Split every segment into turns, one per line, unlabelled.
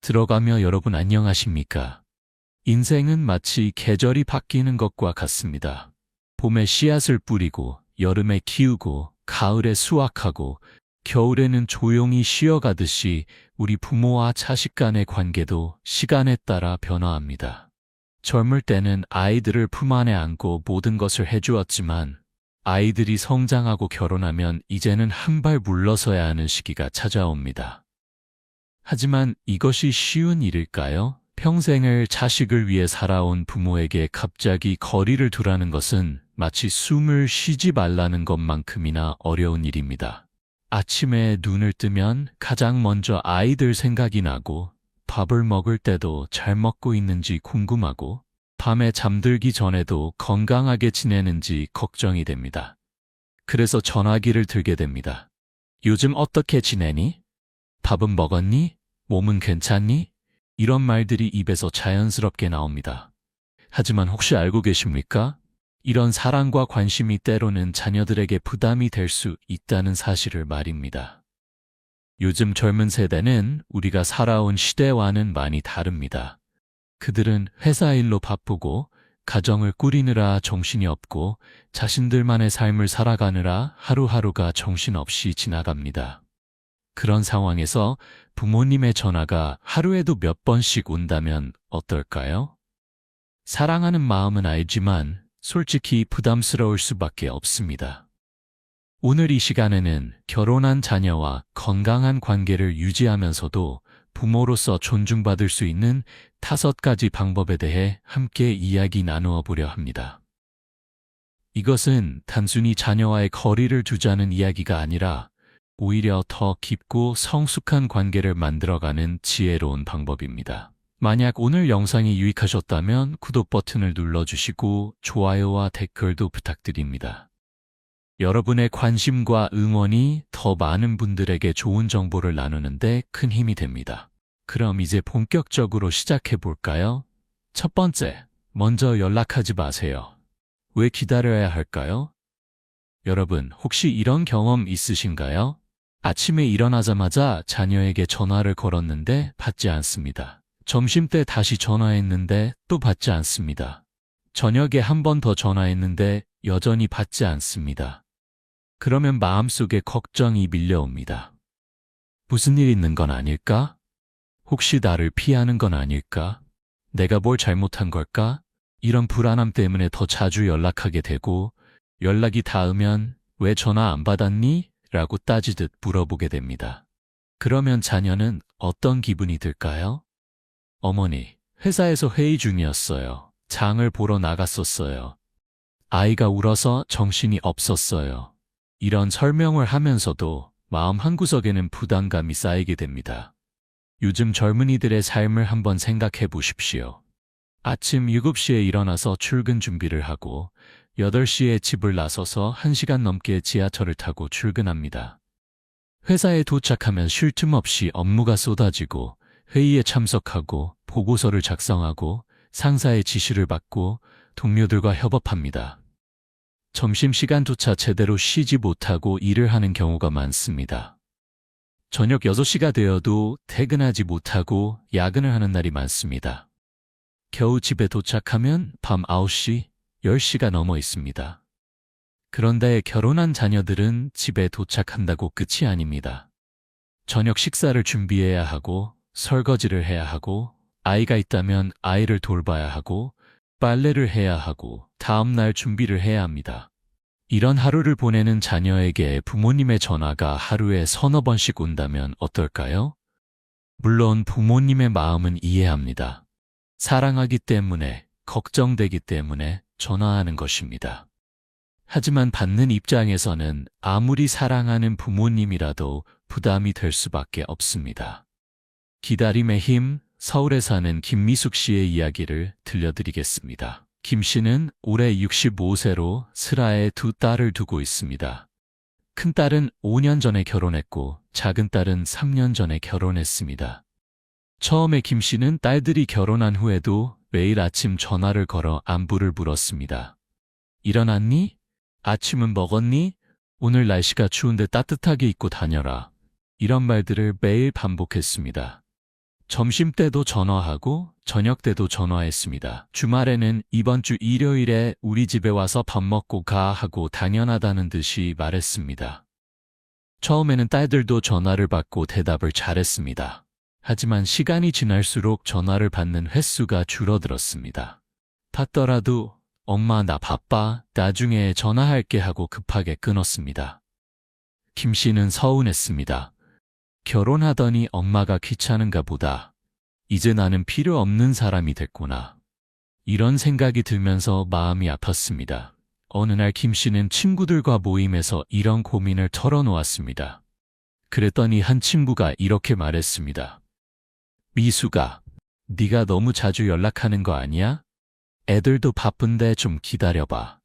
들어가며 여러분 안녕하십니까? 인생은 마치 계절이 바뀌는 것과 같습니다. 봄에 씨앗을 뿌리고 여름에 키우고 가을에 수확하고 겨울에는 조용히 쉬어가듯이 우리 부모와 자식 간의 관계도 시간에 따라 변화합니다. 젊을 때는 아이들을 품 안에 안고 모든 것을 해주었지만 아이들이 성장하고 결혼하면 이제는 한 발 물러서야 하는 시기가 찾아옵니다. 하지만 이것이 쉬운 일일까요? 평생을 자식을 위해 살아온 부모에게 갑자기 거리를 두라는 것은 마치 숨을 쉬지 말라는 것만큼이나 어려운 일입니다. 아침에 눈을 뜨면 가장 먼저 아이들 생각이 나고 밥을 먹을 때도 잘 먹고 있는지 궁금하고 밤에 잠들기 전에도 건강하게 지내는지 걱정이 됩니다. 그래서 전화기를 들게 됩니다. 요즘 어떻게 지내니? 밥은 먹었니? 몸은 괜찮니? 이런 말들이 입에서 자연스럽게 나옵니다. 하지만 혹시 알고 계십니까? 이런 사랑과 관심이 때로는 자녀들에게 부담이 될 수 있다는 사실을 말입니다. 요즘 젊은 세대는 우리가 살아온 시대와는 많이 다릅니다. 그들은 회사 일로 바쁘고 가정을 꾸리느라 정신이 없고 자신들만의 삶을 살아가느라 하루하루가 정신없이 지나갑니다. 그런 상황에서 부모님의 전화가 하루에도 몇 번씩 온다면 어떨까요? 사랑하는 마음은 알지만 솔직히 부담스러울 수밖에 없습니다. 오늘 이 시간에는 결혼한 자녀와 건강한 관계를 유지하면서도 부모로서 존중받을 수 있는 5가지 방법에 대해 함께 이야기 나누어 보려 합니다. 이것은 단순히 자녀와의 거리를 두자는 이야기가 아니라 오히려 더 깊고 성숙한 관계를 만들어가는 지혜로운 방법입니다. 만약 오늘 영상이 유익하셨다면 구독 버튼을 눌러주시고 좋아요와 댓글도 부탁드립니다. 여러분의 관심과 응원이 더 많은 분들에게 좋은 정보를 나누는데 큰 힘이 됩니다. 그럼 이제 본격적으로 시작해 볼까요? 첫 번째, 먼저 연락하지 마세요. 왜 기다려야 할까요? 여러분, 혹시 이런 경험 있으신가요? 아침에 일어나자마자 자녀에게 전화를 걸었는데 받지 않습니다. 점심때 다시 전화했는데 또 받지 않습니다. 저녁에 한 번 더 전화했는데 여전히 받지 않습니다. 그러면 마음속에 걱정이 밀려옵니다. 무슨 일 있는 건 아닐까? 혹시 나를 피하는 건 아닐까? 내가 뭘 잘못한 걸까? 이런 불안함 때문에 더 자주 연락하게 되고 연락이 닿으면 왜 전화 안 받았니? 라고 따지듯 물어보게 됩니다. 그러면 자녀는 어떤 기분이 들까요? 어머니, 회사에서 회의 중이었어요. 장을 보러 나갔었어요. 아이가 울어서 정신이 없었어요. 이런 설명을 하면서도 마음 한구석에는 부담감이 쌓이게 됩니다. 요즘 젊은이들의 삶을 한번 생각해 보십시오. 아침 7시에 일어나서 출근 준비를 하고 8시에 집을 나서서 1시간 넘게 지하철을 타고 출근합니다. 회사에 도착하면 쉴 틈 없이 업무가 쏟아지고 회의에 참석하고 보고서를 작성하고 상사의 지시를 받고 동료들과 협업합니다. 점심시간조차 제대로 쉬지 못하고 일을 하는 경우가 많습니다. 저녁 6시가 되어도 퇴근하지 못하고 야근을 하는 날이 많습니다. 겨우 집에 도착하면 밤 9시, 10시가 넘어 있습니다. 그런데 결혼한 자녀들은 집에 도착한다고 끝이 아닙니다. 저녁 식사를 준비해야 하고 설거지를 해야 하고 아이가 있다면 아이를 돌봐야 하고 빨래를 해야 하고 다음날 준비를 해야 합니다. 이런 하루를 보내는 자녀에게 부모님의 전화가 하루에 서너 번씩 온다면 어떨까요? 물론 부모님의 마음은 이해합니다. 사랑하기 때문에, 걱정되기 때문에 전화하는 것입니다. 하지만 받는 입장에서는 아무리 사랑하는 부모님이라도 부담이 될 수밖에 없습니다. 기다림의 힘, 서울에 사는 김미숙 씨의 이야기를 들려드리겠습니다. 김 씨는 올해 65세로 슬하에 2딸을 두고 있습니다. 큰딸은 5년 전에 결혼했고 작은 딸은 3년 전에 결혼했습니다. 처음에 김 씨는 딸들이 결혼한 후에도 매일 아침 전화를 걸어 안부를 물었습니다. 일어났니? 아침은 먹었니? 오늘 날씨가 추운데 따뜻하게 입고 다녀라. 이런 말들을 매일 반복했습니다. 점심 때도 전화하고 저녁 때도 전화했습니다. 주말에는 이번 주 일요일에 우리 집에 와서 밥 먹고 가 하고 당연하다는 듯이 말했습니다. 처음에는 딸들도 전화를 받고 대답을 잘했습니다. 하지만 시간이 지날수록 전화를 받는 횟수가 줄어들었습니다. 받더라도 엄마 나 바빠, 나중에 전화할게 하고 급하게 끊었습니다. 김 씨는 서운했습니다. 결혼하더니 엄마가 귀찮은가 보다. 이제 나는 필요 없는 사람이 됐구나. 이런 생각이 들면서 마음이 아팠습니다. 어느 날 김 씨는 친구들과 모임에서 이런 고민을 털어놓았습니다. 그랬더니 한 친구가 이렇게 말했습니다. 미수가, 네가 너무 자주 연락하는 거 아니야? 애들도 바쁜데 좀 기다려봐.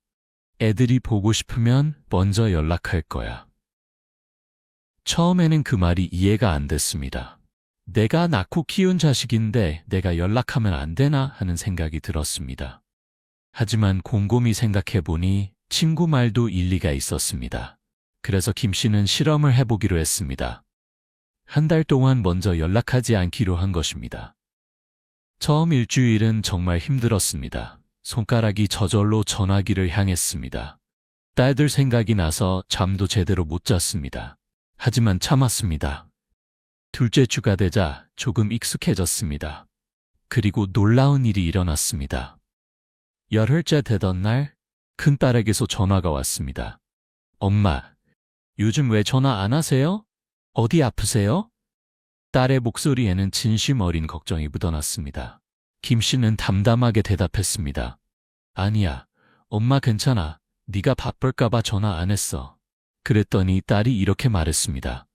애들이 보고 싶으면 먼저 연락할 거야. 처음에는 그 말이 이해가 안 됐습니다. 내가 낳고 키운 자식인데 내가 연락하면 안 되나 하는 생각이 들었습니다. 하지만 곰곰이 생각해보니 친구 말도 일리가 있었습니다. 그래서 김 씨는 실험을 해보기로 했습니다. 한 달 동안 먼저 연락하지 않기로 한 것입니다. 처음 일주일은 정말 힘들었습니다. 손가락이 저절로 전화기를 향했습니다. 딸들 생각이 나서 잠도 제대로 못 잤습니다. 하지만 참았습니다. 둘째 주가 되자 조금 익숙해졌습니다. 그리고 놀라운 일이 일어났습니다. 열흘째 되던 날 큰딸에게서 전화가 왔습니다. 엄마, 요즘 왜 전화 안 하세요? 어디 아프세요? 딸의 목소리에는 진심 어린 걱정이 묻어났습니다. 김 씨는 담담하게 대답했습니다. 아니야, 엄마 괜찮아. 네가 바쁠까봐 전화 안 했어. 그랬더니 딸이 이렇게 말했습니다.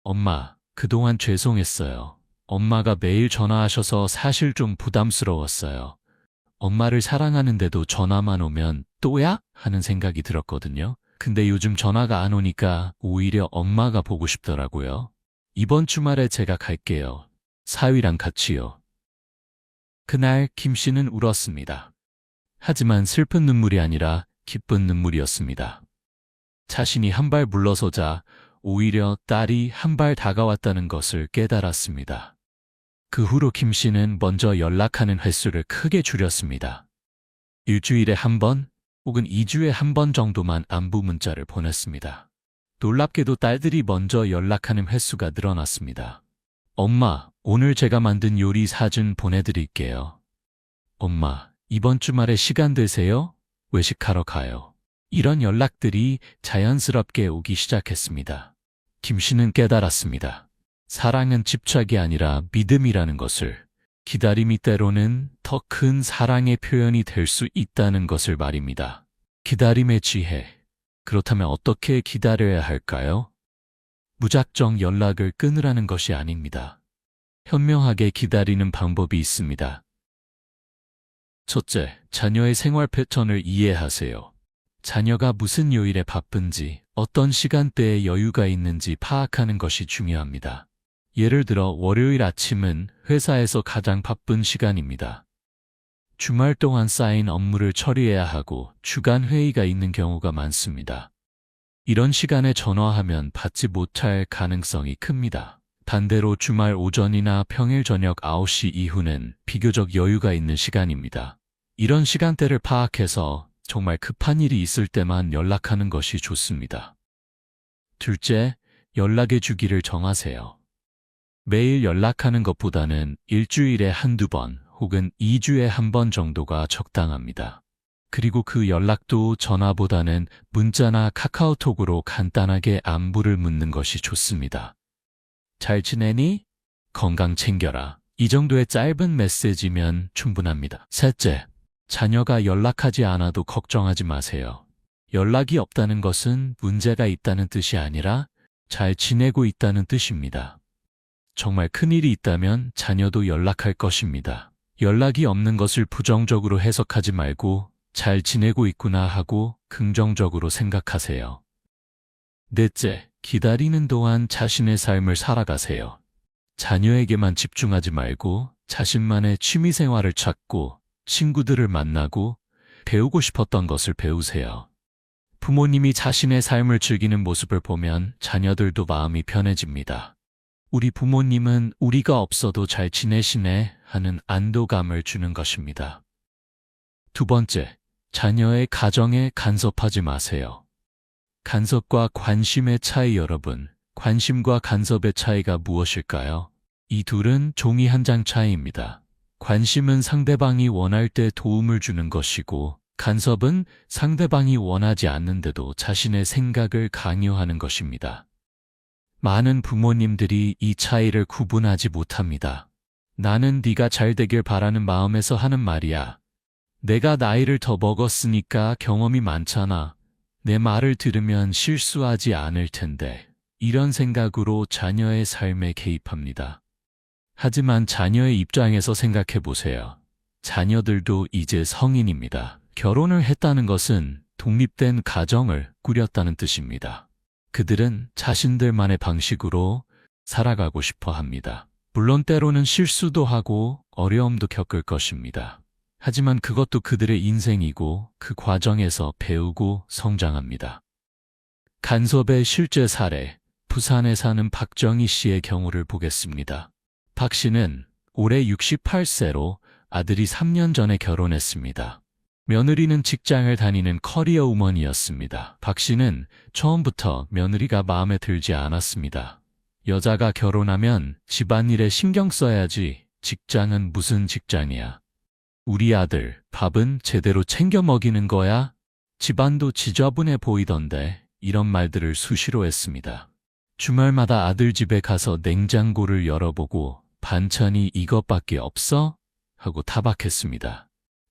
엄마, 그동안 죄송했어요. 엄마가 매일 전화하셔서 사실 좀 부담스러웠어요. 엄마를 사랑하는데도 전화만 오면 또야? 하는 생각이 들었거든요. 근데 요즘 전화가 안 오니까 오히려 엄마가 보고 싶더라고요. 이번 주말에 제가 갈게요. 사위랑 같이요. 그날 김 씨는 울었습니다. 하지만 슬픈 눈물이 아니라 기쁜 눈물이었습니다. 자신이 한 발 물러서자 오히려 딸이 한 발 다가왔다는 것을 깨달았습니다. 그 후로 김 씨는 먼저 연락하는 횟수를 크게 줄였습니다. 일주일에 한 번 혹은 2주에 한 번 정도만 안부 문자를 보냈습니다. 놀랍게도 딸들이 먼저 연락하는 횟수가 늘어났습니다. 엄마, 오늘 제가 만든 요리 사진 보내드릴게요. 엄마, 이번 주말에 시간 되세요? 외식하러 가요. 이런 연락들이 자연스럽게 오기 시작했습니다. 김 씨는 깨달았습니다. 사랑은 집착이 아니라 믿음이라는 것을, 기다림이 때로는 더 큰 사랑의 표현이 될 수 있다는 것을 말입니다. 기다림의 지혜. 그렇다면 어떻게 기다려야 할까요? 무작정 연락을 끊으라는 것이 아닙니다. 현명하게 기다리는 방법이 있습니다. 첫째, 자녀의 생활 패턴을 이해하세요. 자녀가 무슨 요일에 바쁜지, 어떤 시간대에 여유가 있는지 파악하는 것이 중요합니다. 예를 들어 월요일 아침은 회사에서 가장 바쁜 시간입니다. 주말 동안 쌓인 업무를 처리해야 하고 주간 회의가 있는 경우가 많습니다. 이런 시간에 전화하면 받지 못할 가능성이 큽니다. 반대로 주말 오전이나 평일 저녁 9시 이후는 비교적 여유가 있는 시간입니다. 이런 시간대를 파악해서 정말 급한 일이 있을 때만 연락하는 것이 좋습니다. 둘째, 연락의 주기를 정하세요. 매일 연락하는 것보다는 일주일에 한두 번 혹은 2주에 한 번 정도가 적당합니다. 그리고 그 연락도 전화보다는 문자나 카카오톡으로 간단하게 안부를 묻는 것이 좋습니다. 잘 지내니? 건강 챙겨라. 이 정도의 짧은 메시지면 충분합니다. 셋째, 자녀가 연락하지 않아도 걱정하지 마세요. 연락이 없다는 것은 문제가 있다는 뜻이 아니라 잘 지내고 있다는 뜻입니다. 정말 큰일이 있다면 자녀도 연락할 것입니다. 연락이 없는 것을 부정적으로 해석하지 말고 잘 지내고 있구나 하고 긍정적으로 생각하세요. 넷째, 기다리는 동안 자신의 삶을 살아가세요. 자녀에게만 집중하지 말고 자신만의 취미생활을 찾고 친구들을 만나고 배우고 싶었던 것을 배우세요. 부모님이 자신의 삶을 즐기는 모습을 보면 자녀들도 마음이 편해집니다. 우리 부모님은 우리가 없어도 잘 지내시네 하는 안도감을 주는 것입니다. 두 번째, 자녀의 가정에 간섭하지 마세요. 간섭과 관심의 차이 여러분, 관심과 간섭의 차이가 무엇일까요? 이 둘은 종이 한 장 차이입니다. 관심은 상대방이 원할 때 도움을 주는 것이고, 간섭은 상대방이 원하지 않는데도 자신의 생각을 강요하는 것입니다. 많은 부모님들이 이 차이를 구분하지 못합니다. 나는 네가 잘 되길 바라는 마음에서 하는 말이야. 내가 나이를 더 먹었으니까 경험이 많잖아. 내 말을 들으면 실수하지 않을 텐데. 이런 생각으로 자녀의 삶에 개입합니다. 하지만 자녀의 입장에서 생각해 보세요. 자녀들도 이제 성인입니다. 결혼을 했다는 것은 독립된 가정을 꾸렸다는 뜻입니다. 그들은 자신들만의 방식으로 살아가고 싶어 합니다. 물론 때로는 실수도 하고 어려움도 겪을 것입니다. 하지만 그것도 그들의 인생이고 그 과정에서 배우고 성장합니다. 간섭의 실제 사례, 부산에 사는 박정희 씨의 경우를 보겠습니다. 박 씨는 올해 68세로 아들이 3년 전에 결혼했습니다. 며느리는 직장을 다니는 커리어 우먼이었습니다. 박 씨는 처음부터 며느리가 마음에 들지 않았습니다. 여자가 결혼하면 집안일에 신경 써야지 직장은 무슨 직장이야. 우리 아들 밥은 제대로 챙겨 먹이는 거야? 집안도 지저분해 보이던데 이런 말들을 수시로 했습니다. 주말마다 아들 집에 가서 냉장고를 열어보고 반찬이 이것밖에 없어? 하고 타박했습니다.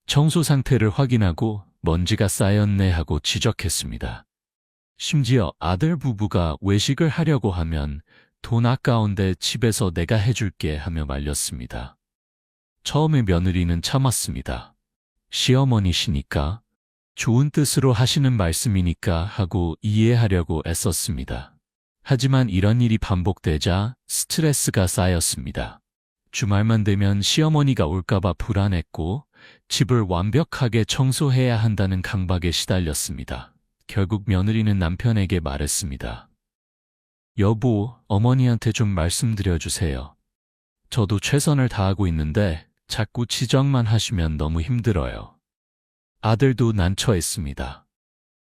청소 상태를 확인하고 먼지가 쌓였네 하고 지적했습니다. 심지어 아들 부부가 외식을 하려고 하면 돈 아까운데 집에서 내가 해줄게 하며 말렸습니다. 처음에 며느리는 참았습니다. 시어머니시니까 좋은 뜻으로 하시는 말씀이니까 하고 이해하려고 애썼습니다. 하지만 이런 일이 반복되자 스트레스가 쌓였습니다. 주말만 되면 시어머니가 올까봐 불안했고 집을 완벽하게 청소해야 한다는 강박에 시달렸습니다. 결국 며느리는 남편에게 말했습니다. 여보, 어머니한테 좀 말씀드려주세요. 저도 최선을 다하고 있는데 자꾸 지적만 하시면 너무 힘들어요. 아들도 난처했습니다.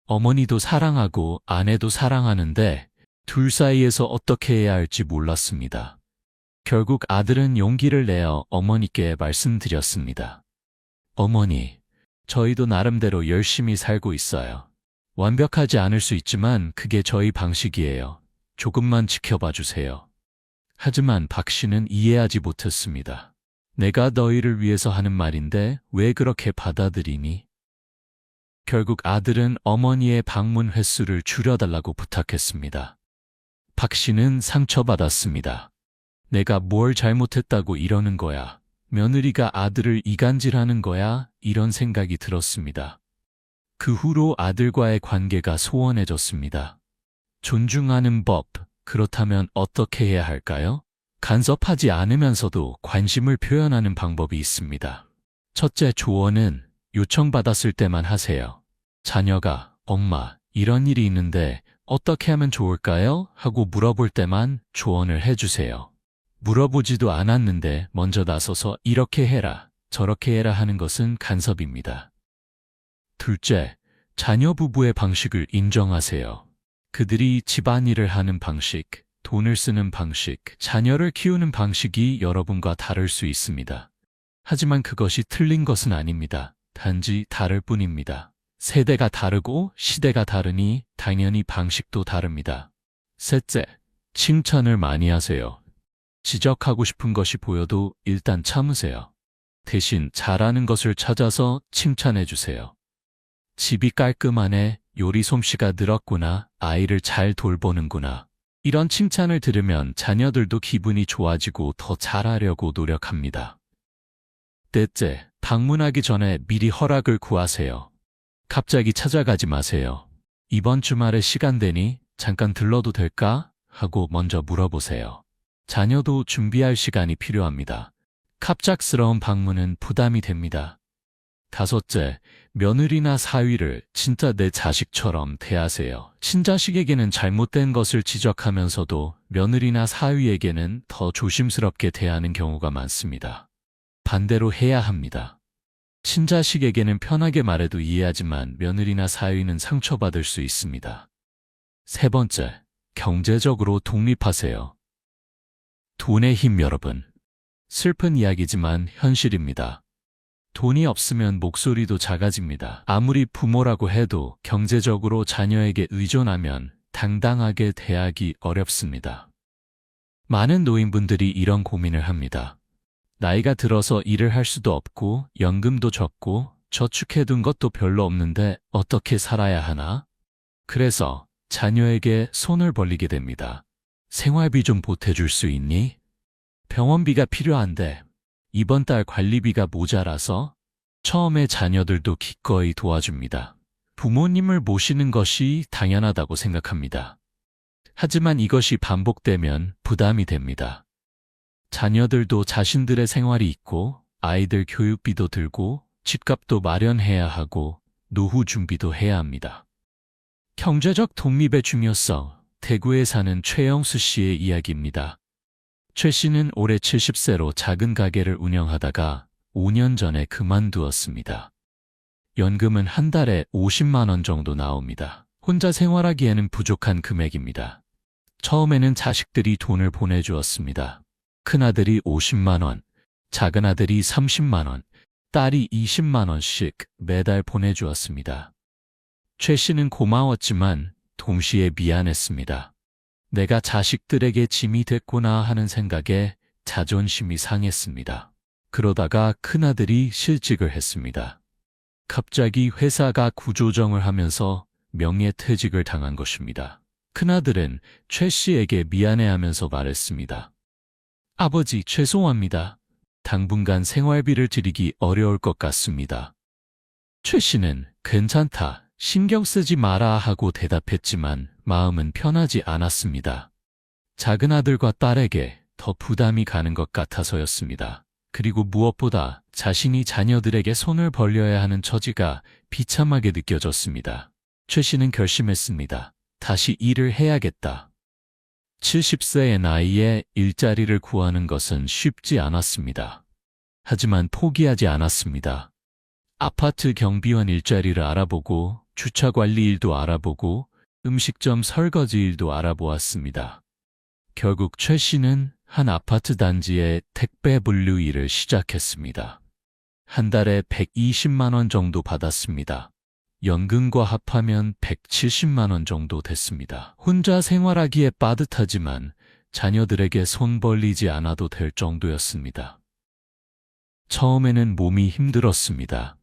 어머니도 사랑하고 아내도 사랑하는데 둘 사이에서 어떻게 해야 할지 몰랐습니다. 결국 아들은 용기를 내어 어머니께 말씀드렸습니다. 어머니, 저희도 나름대로 열심히 살고 있어요. 완벽하지 않을 수 있지만 그게 저희 방식이에요. 조금만 지켜봐 주세요. 하지만 박 씨는 이해하지 못했습니다. 내가 너희를 위해서 하는 말인데 왜 그렇게 받아들이니? 결국 아들은 어머니의 방문 횟수를 줄여달라고 부탁했습니다. 박 씨는 상처받았습니다. 내가 뭘 잘못했다고 이러는 거야. 며느리가 아들을 이간질하는 거야? 이런 생각이 들었습니다. 그 후로 아들과의 관계가 소원해졌습니다. 존중하는 법, 그렇다면 어떻게 해야 할까요? 간섭하지 않으면서도 관심을 표현하는 방법이 있습니다. 첫째 조언은 요청받았을 때만 하세요. 자녀가 엄마, 이런 일이 있는데 어떻게 하면 좋을까요? 하고 물어볼 때만 조언을 해주세요. 물어보지도 않았는데 먼저 나서서 이렇게 해라, 저렇게 해라 하는 것은 간섭입니다. 둘째, 자녀 부부의 방식을 인정하세요. 그들이 집안일을 하는 방식, 돈을 쓰는 방식, 자녀를 키우는 방식이 여러분과 다를 수 있습니다. 하지만 그것이 틀린 것은 아닙니다. 단지 다를 뿐입니다. 세대가 다르고 시대가 다르니 당연히 방식도 다릅니다. 셋째, 칭찬을 많이 하세요. 지적하고 싶은 것이 보여도 일단 참으세요. 대신 잘하는 것을 찾아서 칭찬해 주세요. 집이 깔끔하네, 요리 솜씨가 늘었구나, 아이를 잘 돌보는구나. 이런 칭찬을 들으면 자녀들도 기분이 좋아지고 더 잘하려고 노력합니다. 넷째, 방문하기 전에 미리 허락을 구하세요. 갑자기 찾아가지 마세요. 이번 주말에 시간 되니 잠깐 들러도 될까? 하고 먼저 물어보세요. 자녀도 준비할 시간이 필요합니다. 갑작스러운 방문은 부담이 됩니다. 5째, 며느리나 사위를 진짜 내 자식처럼 대하세요. 친자식에게는 잘못된 것을 지적하면서도 며느리나 사위에게는 더 조심스럽게 대하는 경우가 많습니다. 반대로 해야 합니다. 친자식에게는 편하게 말해도 이해하지만 며느리나 사위는 상처받을 수 있습니다. 3번째, 경제적으로 독립하세요. 돈의 힘 여러분. 슬픈 이야기지만 현실입니다. 돈이 없으면 목소리도 작아집니다. 아무리 부모라고 해도 경제적으로 자녀에게 의존하면 당당하게 대하기 어렵습니다. 많은 노인분들이 이런 고민을 합니다. 나이가 들어서 일을 할 수도 없고 연금도 적고 저축해둔 것도 별로 없는데 어떻게 살아야 하나? 그래서 자녀에게 손을 벌리게 됩니다. 생활비 좀 보태줄 수 있니? 병원비가 필요한데 이번 달 관리비가 모자라서. 처음에 자녀들도 기꺼이 도와줍니다. 부모님을 모시는 것이 당연하다고 생각합니다. 하지만 이것이 반복되면 부담이 됩니다. 자녀들도 자신들의 생활이 있고 아이들 교육비도 들고 집값도 마련해야 하고 노후 준비도 해야 합니다. 경제적 독립의 중요성, 대구에 사는 최영수 씨의 이야기입니다. 최 씨는 올해 70세로 작은 가게를 운영하다가 5년 전에 그만두었습니다. 연금은 한 달에 50만 원 정도 나옵니다. 혼자 생활하기에는 부족한 금액입니다. 처음에는 자식들이 돈을 보내주었습니다. 큰아들이 50만 원, 작은아들이 30만 원, 딸이 20만 원씩 매달 보내주었습니다. 최 씨는 고마웠지만 동시에 미안했습니다. 내가 자식들에게 짐이 됐구나 하는 생각에 자존심이 상했습니다. 그러다가 큰아들이 실직을 했습니다. 갑자기 회사가 구조정을 하면서 명예퇴직을 당한 것입니다. 큰아들은 최 씨에게 미안해하면서 말했습니다. 아버지, 죄송합니다. 당분간 생활비를 드리기 어려울 것 같습니다. 최 씨는 괜찮다, 신경 쓰지 마라 하고 대답했지만 마음은 편하지 않았습니다. 작은 아들과 딸에게 더 부담이 가는 것 같아서였습니다. 그리고 무엇보다 자신이 자녀들에게 손을 벌려야 하는 처지가 비참하게 느껴졌습니다. 최 씨는 결심했습니다. 다시 일을 해야겠다. 70세의 나이에 일자리를 구하는 것은 쉽지 않았습니다. 하지만 포기하지 않았습니다. 아파트 경비원 일자리를 알아보고 주차관리 일도 알아보고 음식점 설거지 일도 알아보았습니다. 결국 최 씨는 한 아파트 단지의 택배 분류 일을 시작했습니다. 한 달에 120만 원 정도 받았습니다. 연금과 합하면 170만 원 정도 됐습니다. 혼자 생활하기에 빠듯하지만 자녀들에게 손 벌리지 않아도 될 정도였습니다. 처음에는 몸이 힘들었습니다.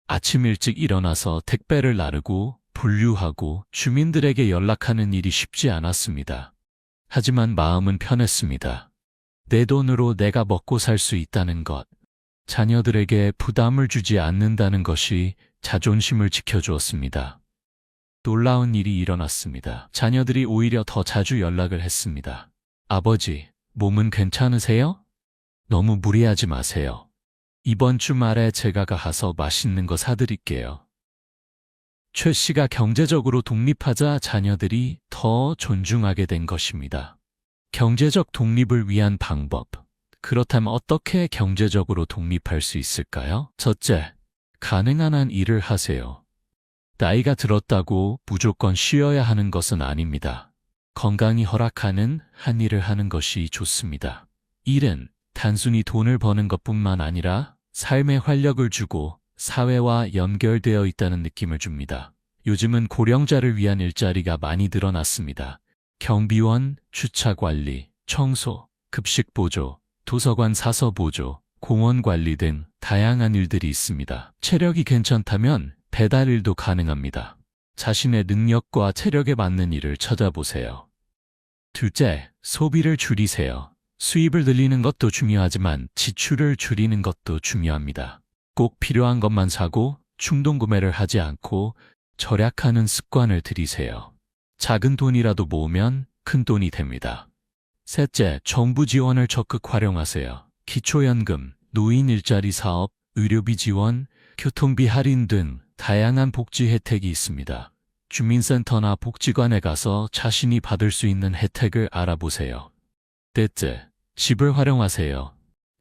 아침 일찍 일어나서 택배를 나르고 분류하고 주민들에게 연락하는 일이 쉽지 않았습니다. 하지만 마음은 편했습니다. 내 돈으로 내가 먹고 살 수 있다는 것, 자녀들에게 부담을 주지 않는다는 것이 자존심을 지켜주었습니다. 놀라운 일이 일어났습니다. 자녀들이 오히려 더 자주 연락을 했습니다. 아버지, 몸은 괜찮으세요? 너무 무리하지 마세요. 이번 주말에 제가 가서 맛있는 거 사드릴게요. 최 씨가 경제적으로 독립하자 자녀들이 더 존중하게 된 것입니다. 경제적 독립을 위한 방법. 그렇다면 어떻게 경제적으로 독립할 수 있을까요? 첫째, 가능한 한 일을 하세요. 나이가 들었다고 무조건 쉬어야 하는 것은 아닙니다. 건강이 허락하는 한 일을 하는 것이 좋습니다. 일은 단순히 돈을 버는 것뿐만 아니라 삶에 활력을 주고 사회와 연결되어 있다는 느낌을 줍니다. 요즘은 고령자를 위한 일자리가 많이 늘어났습니다. 경비원, 주차관리, 청소, 급식보조, 도서관 사서보조, 공원관리 등 다양한 일들이 있습니다. 체력이 괜찮다면 배달 일도 가능합니다. 자신의 능력과 체력에 맞는 일을 찾아보세요. 둘째, 소비를 줄이세요. 수입을 늘리는 것도 중요하지만 지출을 줄이는 것도 중요합니다. 꼭 필요한 것만 사고 충동구매를 하지 않고 절약하는 습관을 들이세요. 작은 돈이라도 모으면 큰 돈이 됩니다. 셋째, 정부 지원을 적극 활용하세요. 기초연금, 노인 일자리 사업, 의료비 지원, 교통비 할인 등 다양한 복지 혜택이 있습니다. 주민센터나 복지관에 가서 자신이 받을 수 있는 혜택을 알아보세요. 넷째, 집을 활용하세요.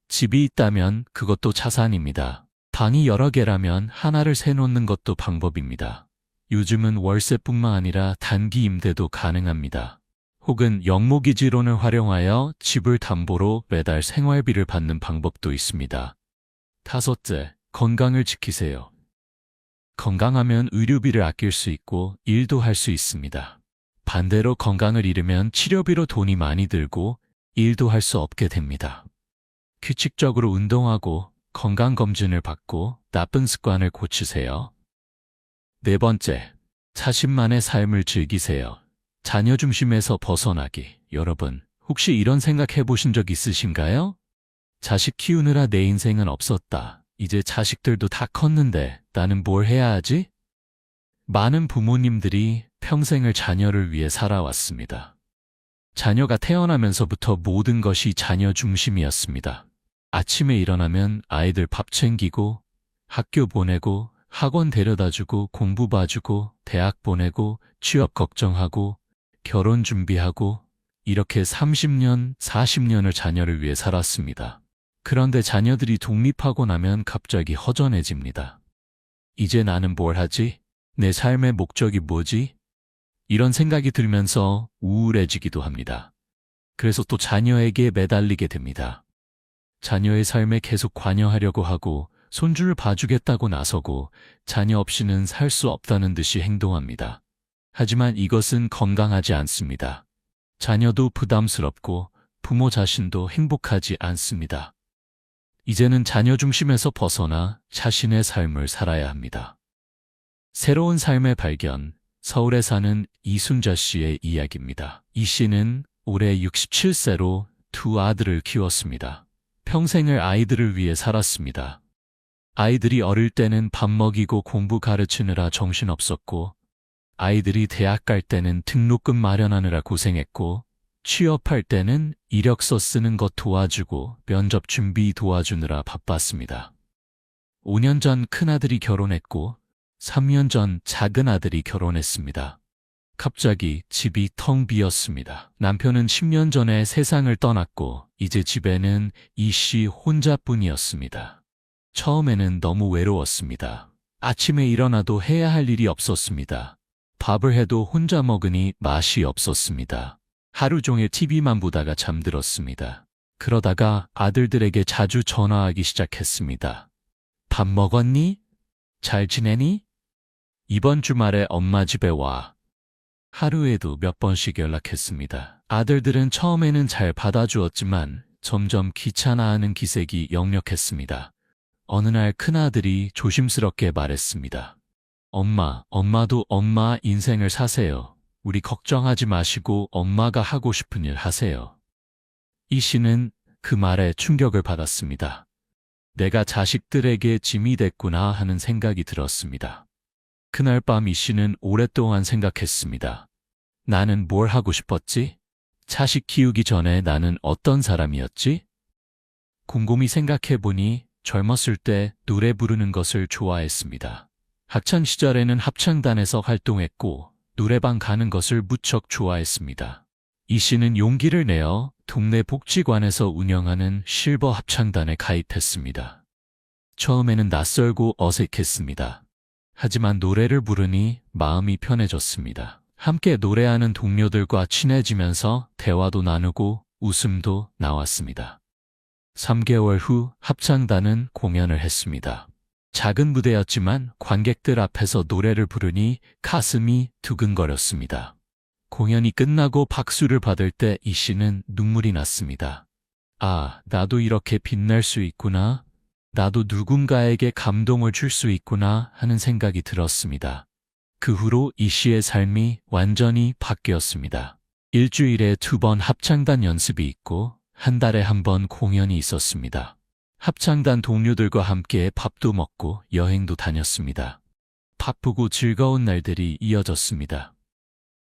집이 있다면 그것도 자산입니다. 방이 여러 개라면 하나를 세놓는 것도 방법입니다. 요즘은 월세뿐만 아니라 단기 임대도 가능합니다. 혹은 영목이지론을 활용하여 집을 담보로 매달 생활비를 받는 방법도 있습니다. 다섯째, 건강을 지키세요. 건강하면 의료비를 아낄 수 있고 일도 할 수 있습니다. 반대로 건강을 잃으면 치료비로 돈이 많이 들고 일도 할 수 없게 됩니다. 규칙적으로 운동하고 건강검진을 받고 나쁜 습관을 고치세요. 네 번째, 자신만의 삶을 즐기세요. 자녀 중심에서 벗어나기. 여러분, 혹시 이런 생각 해보신 적 있으신가요? 자식 키우느라 내 인생은 없었다. 이제 자식들도 다 컸는데 나는 뭘 해야 하지? 많은 부모님들이 평생을 자녀를 위해 살아왔습니다. 자녀가 태어나면서부터 모든 것이 자녀 중심이었습니다. 아침에 일어나면 아이들 밥 챙기고 학교 보내고 학원 데려다주고 공부 봐주고 대학 보내고 취업 걱정하고 결혼 준비하고 이렇게 30년, 40년을 자녀를 위해 살았습니다. 그런데 자녀들이 독립하고 나면 갑자기 허전해집니다. 이제 나는 뭘 하지? 내 삶의 목적이 뭐지? 이런 생각이 들면서 우울해지기도 합니다. 그래서 또 자녀에게 매달리게 됩니다. 자녀의 삶에 계속 관여하려고 하고 손주를 봐주겠다고 나서고 자녀 없이는 살 수 없다는 듯이 행동합니다. 하지만 이것은 건강하지 않습니다. 자녀도 부담스럽고 부모 자신도 행복하지 않습니다. 이제는 자녀 중심에서 벗어나 자신의 삶을 살아야 합니다. 새로운 삶의 발견, 서울에 사는 이순자 씨의 이야기입니다. 이 씨는 올해 67세로 두 아들을 키웠습니다. 평생을 아이들을 위해 살았습니다. 아이들이 어릴 때는 밥 먹이고 공부 가르치느라 정신없었고, 아이들이 대학 갈 때는 등록금 마련하느라 고생했고, 취업할 때는 이력서 쓰는 것 도와주고 면접 준비 도와주느라 바빴습니다. 5년 전 큰아들이 결혼했고 3년 전 작은 아들이 결혼했습니다. 갑자기 집이 텅 비었습니다. 남편은 10년 전에 세상을 떠났고 이제 집에는 이 씨 혼자뿐이었습니다. 처음에는 너무 외로웠습니다. 아침에 일어나도 해야 할 일이 없었습니다. 밥을 해도 혼자 먹으니 맛이 없었습니다. 하루 종일 TV만 보다가 잠들었습니다. 그러다가 아들들에게 자주 전화하기 시작했습니다. 밥 먹었니? 잘 지내니? 이번 주말에 엄마 집에 와. 하루에도 몇 번씩 연락했습니다. 아들들은 처음에는 잘 받아주었지만 점점 귀찮아하는 기색이 역력했습니다. 어느 날 큰아들이 조심스럽게 말했습니다. 엄마도 엄마 인생을 사세요. 우리 걱정하지 마시고 엄마가 하고 싶은 일 하세요. 이 씨는 그 말에 충격을 받았습니다. 내가 자식들에게 짐이 됐구나 하는 생각이 들었습니다. 그날 밤 이 씨는 오랫동안 생각했습니다. 나는 뭘 하고 싶었지? 자식 키우기 전에 나는 어떤 사람이었지? 곰곰이 생각해보니 젊었을 때 노래 부르는 것을 좋아했습니다. 학창시절에는 합창단에서 활동했고 노래방 가는 것을 무척 좋아했습니다. 이 씨는 용기를 내어 동네 복지관에서 운영하는 실버 합창단에 가입했습니다. 처음에는 낯설고 어색했습니다. 하지만 노래를 부르니 마음이 편해졌습니다. 함께 노래하는 동료들과 친해지면서 대화도 나누고 웃음도 나왔습니다. 3개월 후 합창단은 공연을 했습니다. 작은 무대였지만 관객들 앞에서 노래를 부르니 가슴이 두근거렸습니다. 공연이 끝나고 박수를 받을 때 이 씨는 눈물이 났습니다. 아, 나도 이렇게 빛날 수 있구나. 나도 누군가에게 감동을 줄 수 있구나 하는 생각이 들었습니다. 그 후로 이 씨의 삶이 완전히 바뀌었습니다. 일주일에 2번 합창단 연습이 있고 한 달에 1번 공연이 있었습니다. 합창단 동료들과 함께 밥도 먹고 여행도 다녔습니다. 바쁘고 즐거운 날들이 이어졌습니다.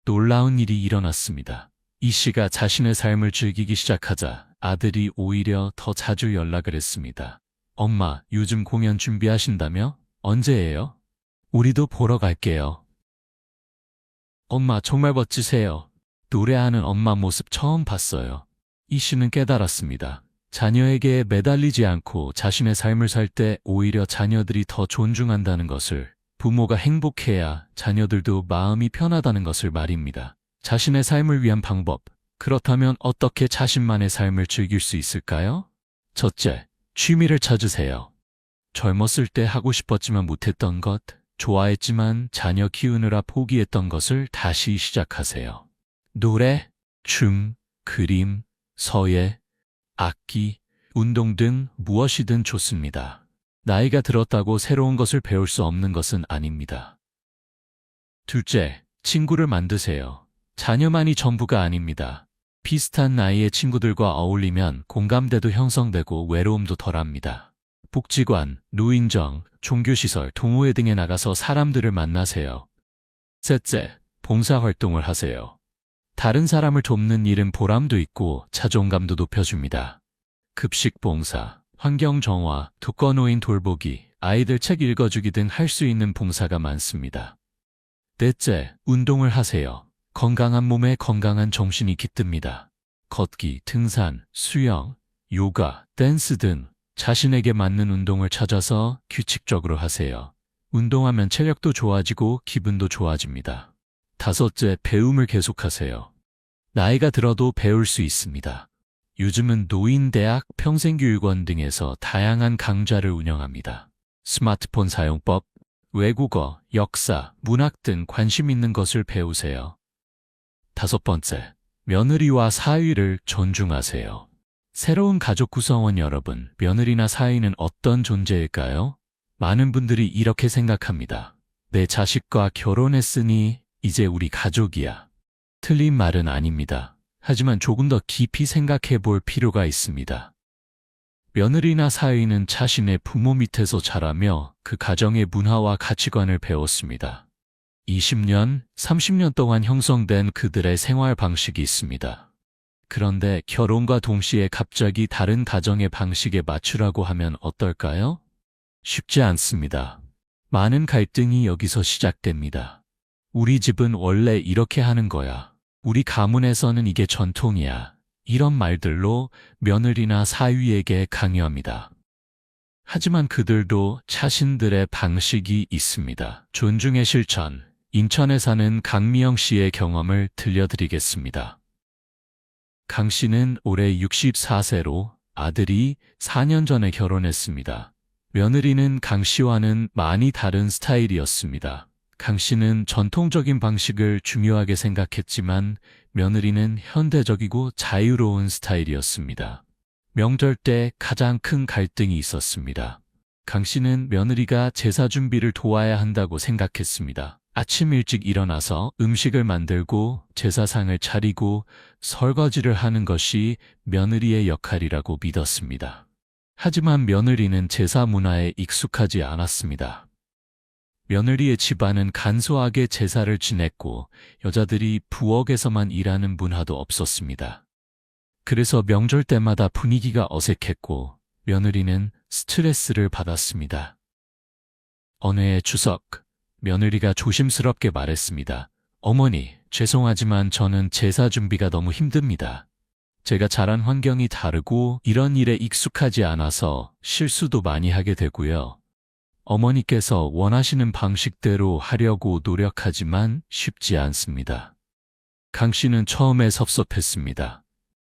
놀라운 일이 일어났습니다. 이 씨가 자신의 삶을 즐기기 시작하자 아들이 오히려 더 자주 연락을 했습니다. 엄마, 요즘 공연 준비하신다며? 언제예요? 우리도 보러 갈게요. 엄마 정말 멋지세요. 노래하는 엄마 모습 처음 봤어요. 이 씨는 깨달았습니다. 자녀에게 매달리지 않고 자신의 삶을 살 때 오히려 자녀들이 더 존중한다는 것을, 부모가 행복해야 자녀들도 마음이 편하다는 것을 말입니다. 자신의 삶을 위한 방법, 그렇다면 어떻게 자신만의 삶을 즐길 수 있을까요? 첫째, 취미를 찾으세요. 젊었을 때 하고 싶었지만 못했던 것, 좋아했지만 자녀 키우느라 포기했던 것을 다시 시작하세요. 노래, 춤, 그림, 서예, 악기, 운동 등 무엇이든 좋습니다. 나이가 들었다고 새로운 것을 배울 수 없는 것은 아닙니다. 둘째, 친구를 만드세요. 자녀만이 전부가 아닙니다. 비슷한 나이의 친구들과 어울리면 공감대도 형성되고 외로움도 덜합니다. 복지관, 노인정, 종교시설, 동호회 등에 나가서 사람들을 만나세요. 셋째, 봉사활동을 하세요. 다른 사람을 돕는 일은 보람도 있고 자존감도 높여줍니다. 급식 봉사, 환경정화, 독거노인 돌보기, 아이들 책 읽어주기 등 할 수 있는 봉사가 많습니다. 넷째, 운동을 하세요. 건강한 몸에 건강한 정신이 깃듭니다. 걷기, 등산, 수영, 요가, 댄스 등 자신에게 맞는 운동을 찾아서 규칙적으로 하세요. 운동하면 체력도 좋아지고 기분도 좋아집니다. 다섯째, 배움을 계속하세요. 나이가 들어도 배울 수 있습니다. 요즘은 노인대학, 평생교육원 등에서 다양한 강좌를 운영합니다. 스마트폰 사용법, 외국어, 역사, 문학 등 관심 있는 것을 배우세요. 다섯 번째, 며느리와 사위를 존중하세요. 새로운 가족 구성원 여러분, 며느리나 사위는 어떤 존재일까요? 많은 분들이 이렇게 생각합니다. 내 자식과 결혼했으니 이제 우리 가족이야. 틀린 말은 아닙니다. 하지만 조금 더 깊이 생각해 볼 필요가 있습니다. 며느리나 사위는 자신의 부모 밑에서 자라며 그 가정의 문화와 가치관을 배웠습니다. 20년, 30년 동안 형성된 그들의 생활 방식이 있습니다. 그런데 결혼과 동시에 갑자기 다른 가정의 방식에 맞추라고 하면 어떨까요? 쉽지 않습니다. 많은 갈등이 여기서 시작됩니다. 우리 집은 원래 이렇게 하는 거야. 우리 가문에서는 이게 전통이야. 이런 말들로 며느리나 사위에게 강요합니다. 하지만 그들도 자신들의 방식이 있습니다. 존중의 실천, 인천에 사는 강미영 씨의 경험을 들려드리겠습니다. 강 씨는 올해 64세로 아들이 4년 전에 결혼했습니다. 며느리는 강 씨와는 많이 다른 스타일이었습니다. 강 씨는 전통적인 방식을 중요하게 생각했지만 며느리는 현대적이고 자유로운 스타일이었습니다. 명절 때 가장 큰 갈등이 있었습니다. 강 씨는 며느리가 제사 준비를 도와야 한다고 생각했습니다. 아침 일찍 일어나서 음식을 만들고 제사상을 차리고 설거지를 하는 것이 며느리의 역할이라고 믿었습니다. 하지만 며느리는 제사 문화에 익숙하지 않았습니다. 며느리의 집안은 간소하게 제사를 지냈고 여자들이 부엌에서만 일하는 문화도 없었습니다. 그래서 명절 때마다 분위기가 어색했고 며느리는 스트레스를 받았습니다. 어느 해 추석, 며느리가 조심스럽게 말했습니다. 어머니, 죄송하지만 저는 제사 준비가 너무 힘듭니다. 제가 자란 환경이 다르고 이런 일에 익숙하지 않아서 실수도 많이 하게 되고요. 어머니께서 원하시는 방식대로 하려고 노력하지만 쉽지 않습니다. 강 씨는 처음에 섭섭했습니다.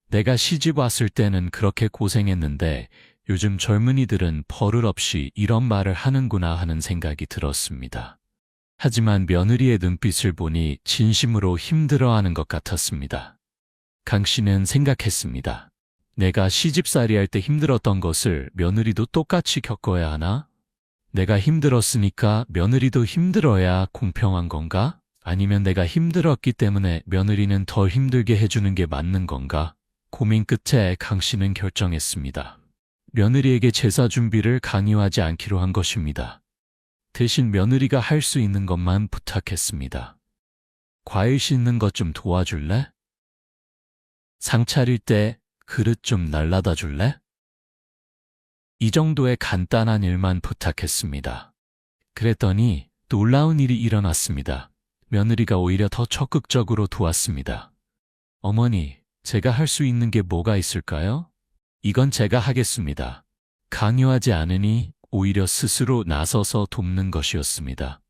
내가 시집 왔을 때는 그렇게 고생했는데 요즘 젊은이들은 버릇 없이 이런 말을 하는구나 하는 생각이 들었습니다. 하지만 며느리의 눈빛을 보니 진심으로 힘들어하는 것 같았습니다. 강 씨는 생각했습니다. 내가 시집살이 할 때 힘들었던 것을 며느리도 똑같이 겪어야 하나? 내가 힘들었으니까 며느리도 힘들어야 공평한 건가? 아니면 내가 힘들었기 때문에 며느리는 더 힘들게 해주는 게 맞는 건가? 고민 끝에 강 씨는 결정했습니다. 며느리에게 제사 준비를 강요하지 않기로 한 것입니다. 대신 며느리가 할 수 있는 것만 부탁했습니다. 과일 씻는 것 좀 도와줄래? 상 차릴 때 그릇 좀 날라다 줄래? 이 정도의 간단한 일만 부탁했습니다. 그랬더니 놀라운 일이 일어났습니다. 며느리가 오히려 더 적극적으로 도왔습니다. 어머니, 제가 할 수 있는 게 뭐가 있을까요? 이건 제가 하겠습니다. 강요하지 않으니 오히려 스스로 나서서 돕는 것이었습니다.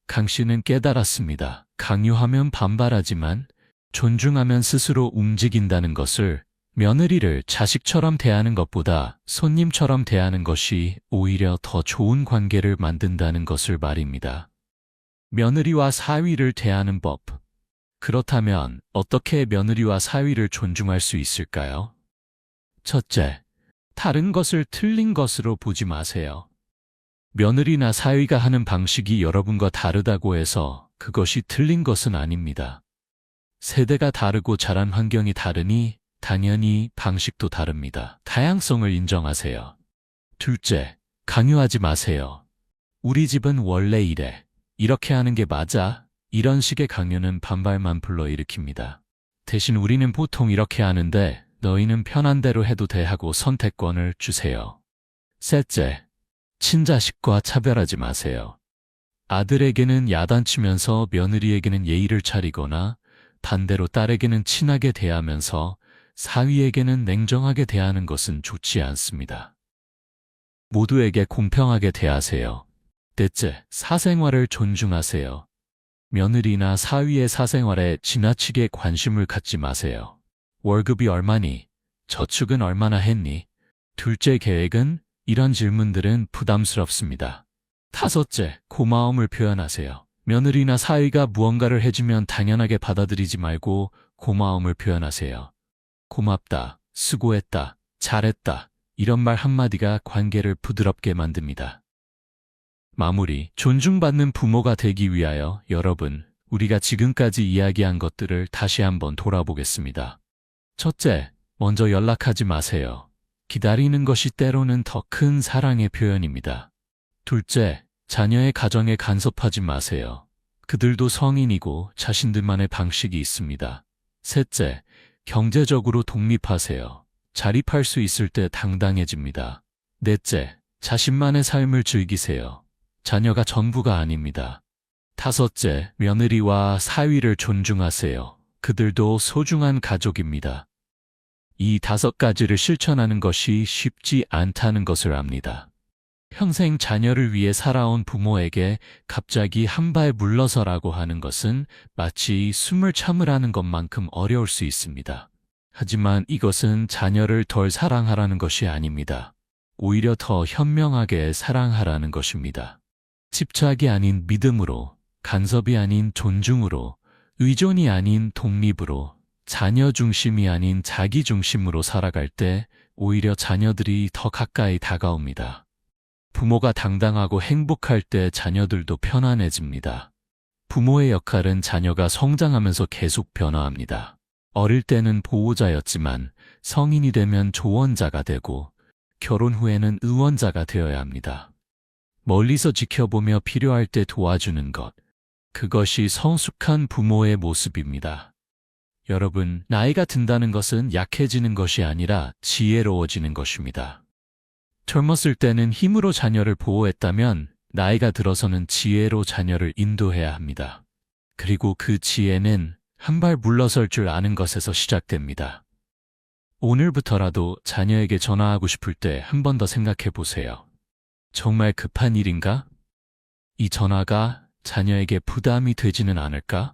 강 씨는 깨달았습니다. 강요하면 반발하지만 존중하면 스스로 움직인다는 것을, 며느리를 자식처럼 대하는 것보다 손님처럼 대하는 것이 오히려 더 좋은 관계를 만든다는 것을 말입니다. 며느리와 사위를 대하는 법. 그렇다면 어떻게 며느리와 사위를 존중할 수 있을까요? 첫째, 다른 것을 틀린 것으로 보지 마세요. 며느리나 사위가 하는 방식이 여러분과 다르다고 해서 그것이 틀린 것은 아닙니다. 세대가 다르고 자란 환경이 다르니 당연히 방식도 다릅니다. 다양성을 인정하세요. 둘째, 강요하지 마세요. 우리 집은 원래 이래. 이렇게 하는 게 맞아. 이런 식의 강요는 반발만 불러일으킵니다. 대신 우리는 보통 이렇게 하는데 너희는 편한 대로 해도 돼 하고 선택권을 주세요. 셋째, 친자식과 차별하지 마세요. 아들에게는 야단치면서 며느리에게는 예의를 차리거나 반대로 딸에게는 친하게 대하면서 사위에게는 냉정하게 대하는 것은 좋지 않습니다. 모두에게 공평하게 대하세요. 넷째, 사생활을 존중하세요. 며느리나 사위의 사생활에 지나치게 관심을 갖지 마세요. 월급이 얼마니? 저축은 얼마나 했니? 둘째 계획은? 이런 질문들은 부담스럽습니다. 다섯째, 고마움을 표현하세요. 며느리나 사위가 무언가를 해주면 당연하게 받아들이지 말고 고마움을 표현하세요. 고맙다, 수고했다, 잘했다. 이런 말 한마디가 관계를 부드럽게 만듭니다. 마무리, 존중받는 부모가 되기 위하여 여러분, 우리가 지금까지 이야기한 것들을 다시 한번 돌아보겠습니다. 첫째, 먼저 연락하지 마세요. 기다리는 것이 때로는 더 큰 사랑의 표현입니다. 둘째, 자녀의 가정에 간섭하지 마세요. 그들도 성인이고 자신들만의 방식이 있습니다. 셋째, 경제적으로 독립하세요. 자립할 수 있을 때 당당해집니다. 넷째, 자신만의 삶을 즐기세요. 자녀가 전부가 아닙니다. 다섯째, 며느리와 사위를 존중하세요. 그들도 소중한 가족입니다. 이 5가지를 실천하는 것이 쉽지 않다는 것을 압니다. 평생 자녀를 위해 살아온 부모에게 갑자기 한 발 물러서라고 하는 것은 마치 숨을 참으라는 것만큼 어려울 수 있습니다. 하지만 이것은 자녀를 덜 사랑하라는 것이 아닙니다. 오히려 더 현명하게 사랑하라는 것입니다. 집착이 아닌 믿음으로, 간섭이 아닌 존중으로, 의존이 아닌 독립으로, 자녀 중심이 아닌 자기 중심으로 살아갈 때 오히려 자녀들이 더 가까이 다가옵니다. 부모가 당당하고 행복할 때 자녀들도 편안해집니다. 부모의 역할은 자녀가 성장하면서 계속 변화합니다. 어릴 때는 보호자였지만 성인이 되면 조언자가 되고 결혼 후에는 의원자가 되어야 합니다. 멀리서 지켜보며 필요할 때 도와주는 것, 그것이 성숙한 부모의 모습입니다. 여러분, 나이가 든다는 것은 약해지는 것이 아니라 지혜로워지는 것입니다. 젊었을 때는 힘으로 자녀를 보호했다면 나이가 들어서는 지혜로 자녀를 인도해야 합니다. 그리고 그 지혜는 한 발 물러설 줄 아는 것에서 시작됩니다. 오늘부터라도 자녀에게 전화하고 싶을 때 한 번 더 생각해 보세요. 정말 급한 일인가? 이 전화가 자녀에게 부담이 되지는 않을까?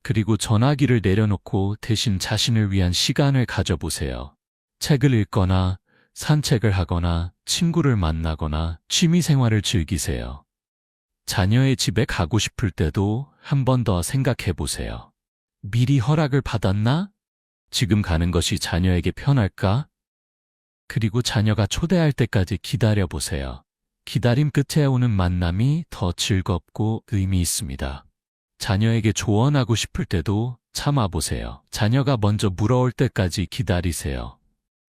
그리고 전화기를 내려놓고 대신 자신을 위한 시간을 가져보세요. 책을 읽거나 산책을 하거나 친구를 만나거나 취미생활을 즐기세요. 자녀의 집에 가고 싶을 때도 한 번 더 생각해 보세요. 미리 허락을 받았나? 지금 가는 것이 자녀에게 편할까? 그리고 자녀가 초대할 때까지 기다려 보세요. 기다림 끝에 오는 만남이 더 즐겁고 의미 있습니다. 자녀에게 조언하고 싶을 때도 참아보세요. 자녀가 먼저 물어올 때까지 기다리세요.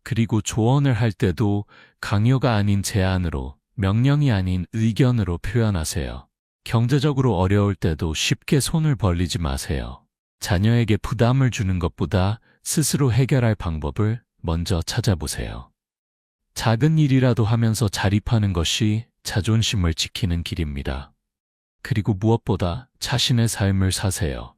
그리고 조언을 할 때도 강요가 아닌 제안으로, 명령이 아닌 의견으로 표현하세요. 경제적으로 어려울 때도 쉽게 손을 벌리지 마세요. 자녀에게 부담을 주는 것보다 스스로 해결할 방법을 먼저 찾아보세요. 작은 일이라도 하면서 자립하는 것이 자존심을 지키는 길입니다. 그리고 무엇보다 자신의 삶을 사세요.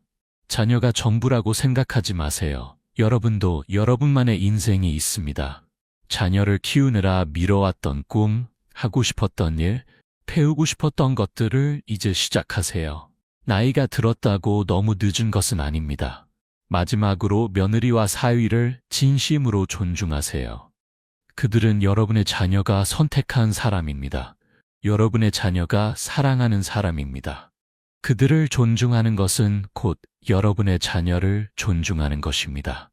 자녀가 전부라고 생각하지 마세요. 여러분도 여러분만의 인생이 있습니다. 자녀를 키우느라 미뤄왔던 꿈, 하고 싶었던 일, 배우고 싶었던 것들을 이제 시작하세요. 나이가 들었다고 너무 늦은 것은 아닙니다. 마지막으로 며느리와 사위를 진심으로 존중하세요. 그들은 여러분의 자녀가 선택한 사람입니다. 여러분의 자녀가 사랑하는 사람입니다. 그들을 존중하는 것은 곧 여러분의 자녀를 존중하는 것입니다.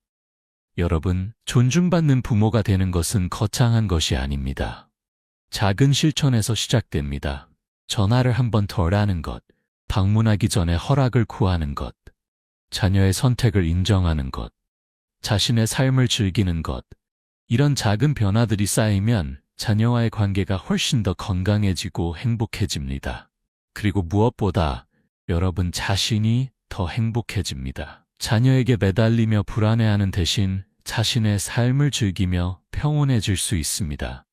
여러분, 존중받는 부모가 되는 것은 거창한 것이 아닙니다. 작은 실천에서 시작됩니다. 전화를 한 번 덜 하는 것, 방문하기 전에 허락을 구하는 것, 자녀의 선택을 인정하는 것, 자신의 삶을 즐기는 것, 이런 작은 변화들이 쌓이면 자녀와의 관계가 훨씬 더 건강해지고 행복해집니다. 그리고 무엇보다 여러분 자신이 더 행복해집니다. 자녀에게 매달리며 불안해하는 대신 자신의 삶을 즐기며 평온해질 수 있습니다.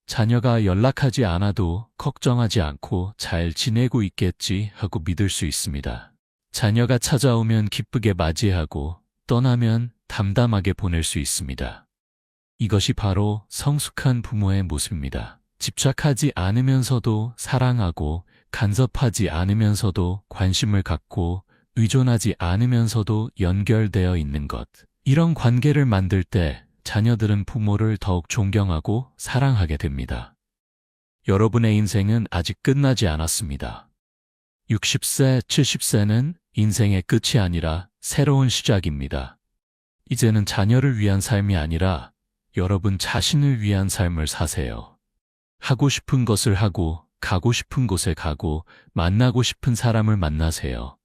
자녀가 연락하지 않아도 걱정하지 않고 잘 지내고 있겠지 하고 믿을 수 있습니다. 자녀가 찾아오면 기쁘게 맞이하고 떠나면 담담하게 보낼 수 있습니다. 이것이 바로 성숙한 부모의 모습입니다. 집착하지 않으면서도 사랑하고 간섭하지 않으면서도 관심을 갖고 의존하지 않으면서도 연결되어 있는 것. 이런 관계를 만들 때 자녀들은 부모를 더욱 존경하고 사랑하게 됩니다. 여러분의 인생은 아직 끝나지 않았습니다. 60세, 70세는 인생의 끝이 아니라 새로운 시작입니다. 이제는 자녀를 위한 삶이 아니라 여러분 자신을 위한 삶을 사세요. 하고 싶은 것을 하고, 가고 싶은 곳에 가고, 만나고 싶은 사람을 만나세요.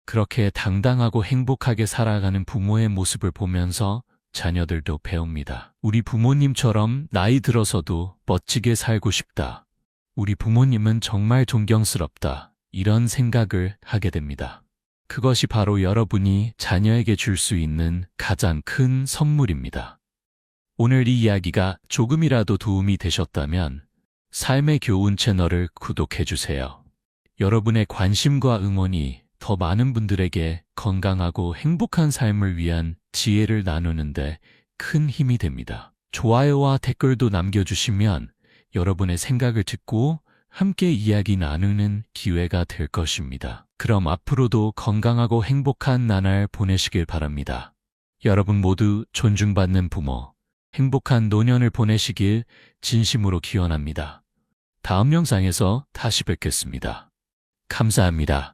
그렇게 당당하고 행복하게 살아가는 부모의 모습을 보면서 자녀들도 배웁니다. 우리 부모님처럼 나이 들어서도 멋지게 살고 싶다. 우리 부모님은 정말 존경스럽다. 이런 생각을 하게 됩니다. 그것이 바로 여러분이 자녀에게 줄 수 있는 가장 큰 선물입니다. 오늘 이 이야기가 조금이라도 도움이 되셨다면 삶의 교훈 채널을 구독해주세요. 여러분의 관심과 응원이 더 많은 분들에게 건강하고 행복한 삶을 위한 지혜를 나누는데 큰 힘이 됩니다. 좋아요와 댓글도 남겨주시면 여러분의 생각을 듣고 함께 이야기 나누는 기회가 될 것입니다. 그럼 앞으로도 건강하고 행복한 나날 보내시길 바랍니다. 여러분 모두 존중받는 부모, 행복한 노년을 보내시길 진심으로 기원합니다. 다음 영상에서 다시 뵙겠습니다. 감사합니다.